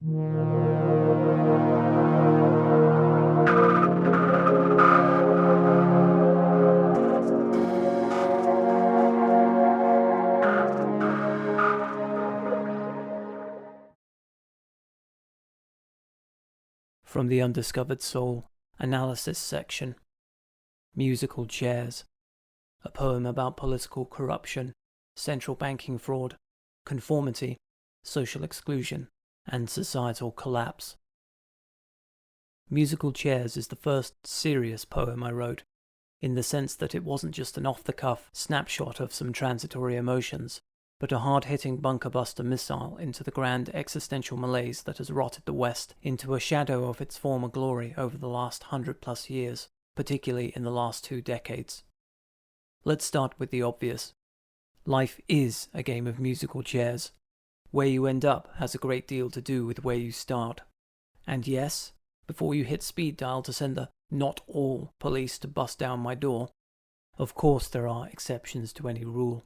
From the Undiscovered Soul Analysis section. Musical Chairs. A poem about political corruption, central banking fraud, conformity, social exclusion, and societal collapse. Musical Chairs is the first serious poem I wrote, in the sense that it wasn't just an off-the-cuff snapshot of some transitory emotions, but a hard-hitting bunker-buster missile into the grand existential malaise that has rotted the West into a shadow of its former glory over the last 100+ years, particularly in the last 2 decades. Let's start with the obvious. Life is a game of musical chairs. Where you end up has a great deal to do with where you start. And yes, before you hit speed dial to send the not all police to bust down my door, of course there are exceptions to any rule.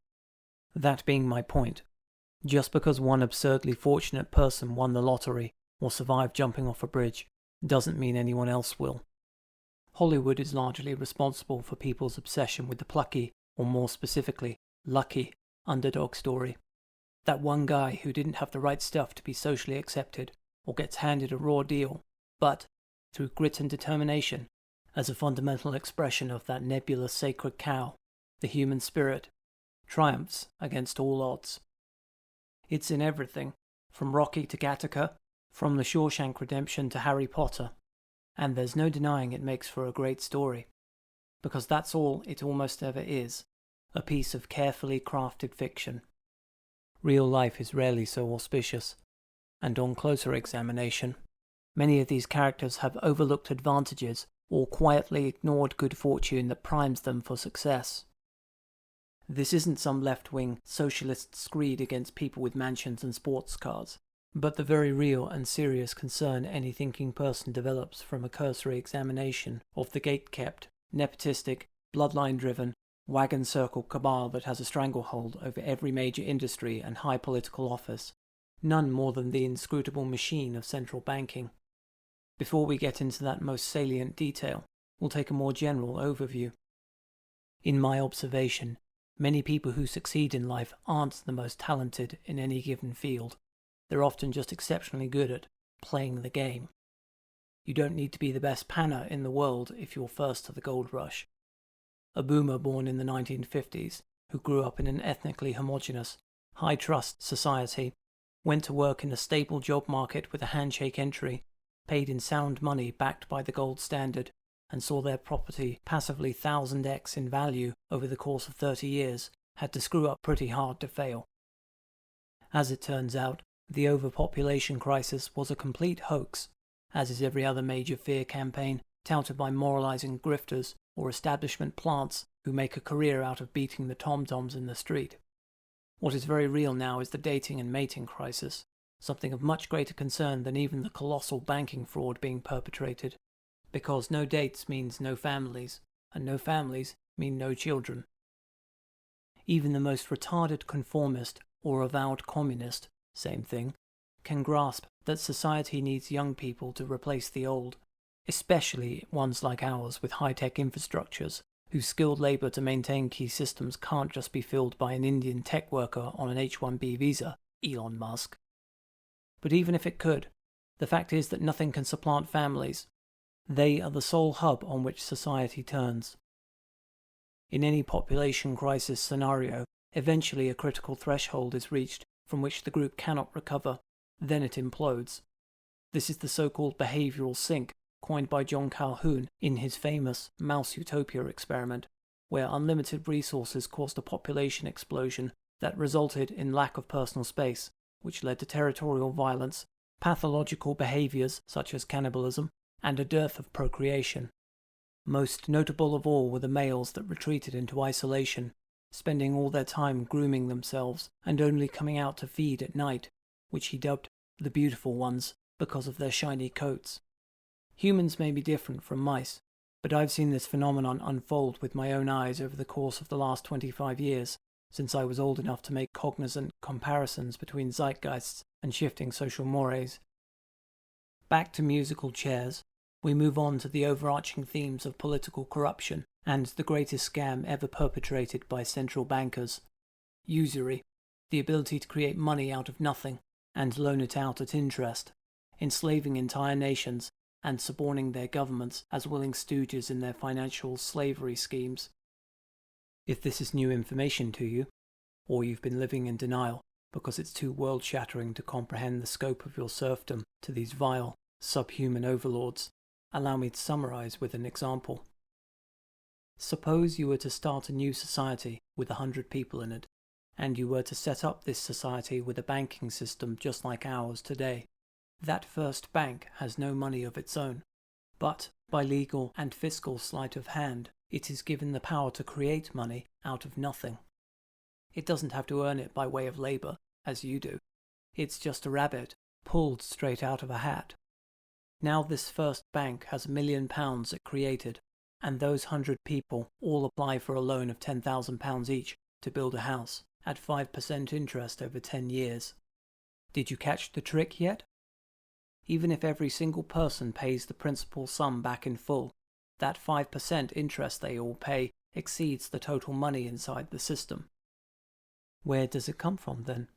That being my point, just because one absurdly fortunate person won the lottery or survived jumping off a bridge doesn't mean anyone else will. Hollywood is largely responsible for people's obsession with the plucky, or more specifically, lucky, underdog story. That one guy who didn't have the right stuff to be socially accepted, or gets handed a raw deal, but, through grit and determination, as a fundamental expression of that nebulous sacred cow, the human spirit, triumphs against all odds. It's in everything, from Rocky to Gattaca, from The Shawshank Redemption to Harry Potter, and there's no denying it makes for a great story, because that's all it almost ever is, a piece of carefully crafted fiction. Real life is rarely so auspicious, and on closer examination, many of these characters have overlooked advantages or quietly ignored good fortune that primes them for success. This isn't some left-wing socialist screed against people with mansions and sports cars, but the very real and serious concern any thinking person develops from a cursory examination of the gate-kept, nepotistic, bloodline-driven, wagon-circle cabal that has a stranglehold over every major industry and high political office, none more than the inscrutable machine of central banking. Before we get into that most salient detail, we'll take a more general overview. In my observation, many people who succeed in life aren't the most talented in any given field. They're often just exceptionally good at playing the game. You don't need to be the best panner in the world if you're first to the gold rush. A boomer born in the 1950s, who grew up in an ethnically homogeneous, high-trust society, went to work in a stable job market with a handshake entry, paid in sound money backed by the gold standard, and saw their property passively 1000x in value over the course of 30 years, had to screw up pretty hard to fail. As it turns out, the overpopulation crisis was a complete hoax, as is every other major fear campaign touted by moralizing grifters or establishment plants who make a career out of beating the tom-toms in the street. What is very real now is the dating and mating crisis, something of much greater concern than even the colossal banking fraud being perpetrated. Because no dates means no families, and no families mean no children. Even the most retarded conformist or avowed communist, same thing, can grasp that society needs young people to replace the old, especially ones like ours with high-tech infrastructures, whose skilled labour to maintain key systems can't just be filled by an Indian tech worker on an H-1B visa, Elon Musk. But even if it could, the fact is that nothing can supplant families. They are the sole hub on which society turns. In any population crisis scenario, eventually a critical threshold is reached from which the group cannot recover, then it implodes. This is the so-called behavioural sink, coined by John Calhoun in his famous Mouse Utopia experiment, where unlimited resources caused a population explosion that resulted in lack of personal space, which led to territorial violence, pathological behaviours such as cannibalism, and a dearth of procreation. Most notable of all were the males that retreated into isolation, spending all their time grooming themselves and only coming out to feed at night, which he dubbed the beautiful ones because of their shiny coats. Humans may be different from mice, but I've seen this phenomenon unfold with my own eyes over the course of the last 25 years, since I was old enough to make cognizant comparisons between zeitgeists and shifting social mores. Back to musical chairs, we move on to the overarching themes of political corruption and the greatest scam ever perpetrated by central bankers: usury, the ability to create money out of nothing and loan it out at interest, enslaving entire nations and suborning their governments as willing stooges in their financial slavery schemes. If this is new information to you, or you've been living in denial because it's too world-shattering to comprehend the scope of your serfdom to these vile, subhuman overlords, allow me to summarize with an example. Suppose you were to start a new society with 100 people in it, and you were to set up this society with a banking system just like ours today. That first bank has no money of its own, but by legal and fiscal sleight of hand, it is given the power to create money out of nothing. It doesn't have to earn it by way of labor, as you do. It's just a rabbit, pulled straight out of a hat. Now this first bank has £1 million it created, and those 100 people all apply for a loan of £10,000 each to build a house, at 5% interest over 10 years. Did you catch the trick yet? Even if every single person pays the principal sum back in full, that 5% interest they all pay exceeds the total money inside the system. Where does it come from then?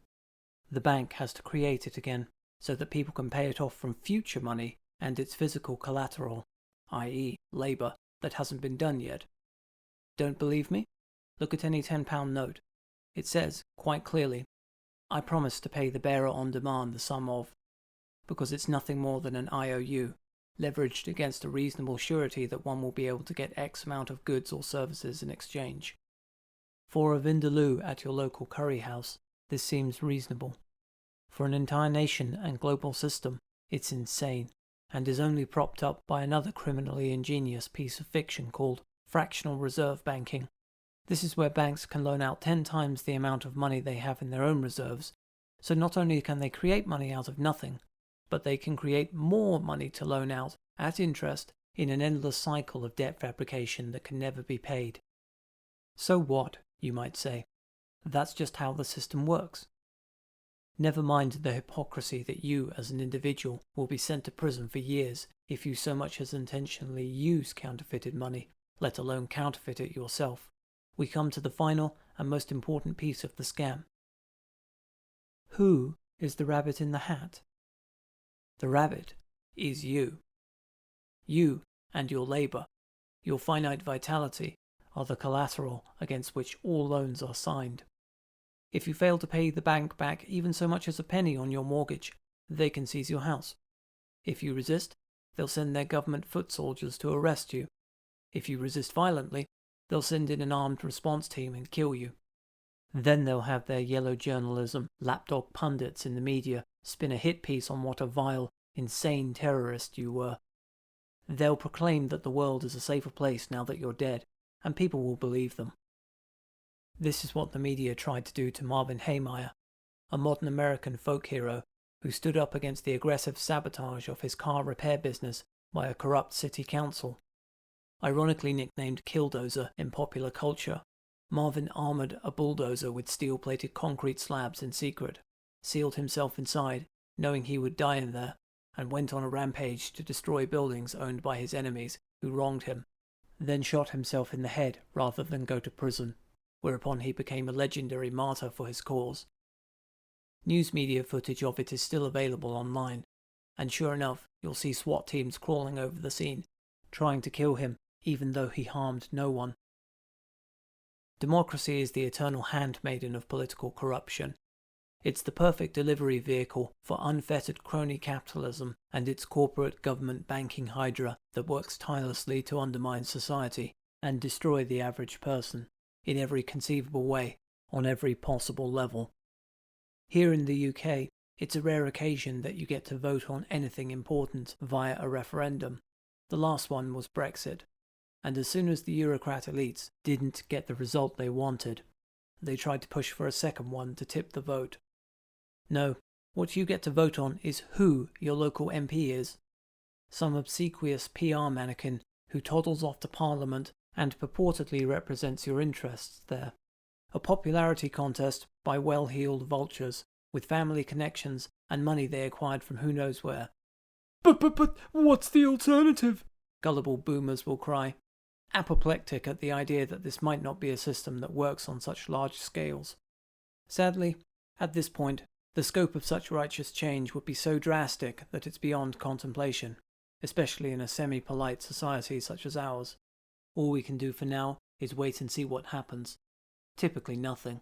The bank has to create it again, so that people can pay it off from future money and its physical collateral, i.e. labour, that hasn't been done yet. Don't believe me? Look at any £10 note. It says, quite clearly, I promise to pay the bearer on demand the sum of, because it's nothing more than an IOU, leveraged against a reasonable surety that one will be able to get X amount of goods or services in exchange. For a vindaloo at your local curry house, this seems reasonable. For an entire nation and global system, it's insane, and is only propped up by another criminally ingenious piece of fiction called fractional reserve banking. This is where banks can loan out 10 times the amount of money they have in their own reserves, so not only can they create money out of nothing, but they can create more money to loan out at interest in an endless cycle of debt fabrication that can never be paid. So what, you might say? That's just how the system works. Never mind the hypocrisy that you, as an individual, will be sent to prison for years if you so much as intentionally use counterfeited money, let alone counterfeit it yourself. We come to the final and most important piece of the scam. Who is the rabbit in the hat? The rabbit is you. You and your labour, your finite vitality, are the collateral against which all loans are signed. If you fail to pay the bank back even so much as a penny on your mortgage, they can seize your house. If you resist, they'll send their government foot soldiers to arrest you. If you resist violently, they'll send in an armed response team and kill you. Then they'll have their yellow journalism, lapdog pundits in the media spin a hit piece on what a vile, insane terrorist you were. They'll proclaim that the world is a safer place now that you're dead, and people will believe them. This is what the media tried to do to Marvin Haymeyer, a modern American folk hero who stood up against the aggressive sabotage of his car repair business by a corrupt city council. Ironically nicknamed Killdozer in popular culture, Marvin armoured a bulldozer with steel-plated concrete slabs in secret, sealed himself inside, knowing he would die in there, and went on a rampage to destroy buildings owned by his enemies who wronged him, then shot himself in the head rather than go to prison, whereupon he became a legendary martyr for his cause. News media footage of it is still available online, and sure enough, you'll see SWAT teams crawling over the scene, trying to kill him even though he harmed no one. Democracy is the eternal handmaiden of political corruption. It's the perfect delivery vehicle for unfettered crony capitalism and its corporate government banking hydra that works tirelessly to undermine society and destroy the average person in every conceivable way, on every possible level. Here in the UK, it's a rare occasion that you get to vote on anything important via a referendum. The last one was Brexit, and as soon as the Eurocrat elites didn't get the result they wanted, they tried to push for a second one to tip the vote. No, what you get to vote on is who your local MP is. Some obsequious PR mannequin who toddles off to Parliament and purportedly represents your interests there. A popularity contest by well-heeled vultures with family connections and money they acquired from who knows where. But, what's the alternative? Gullible boomers will cry, apoplectic at the idea that this might not be a system that works on such large scales. Sadly, at this point, the scope of such righteous change would be so drastic that it's beyond contemplation, especially in a semi-polite society such as ours. All we can do for now is wait and see what happens. Typically nothing.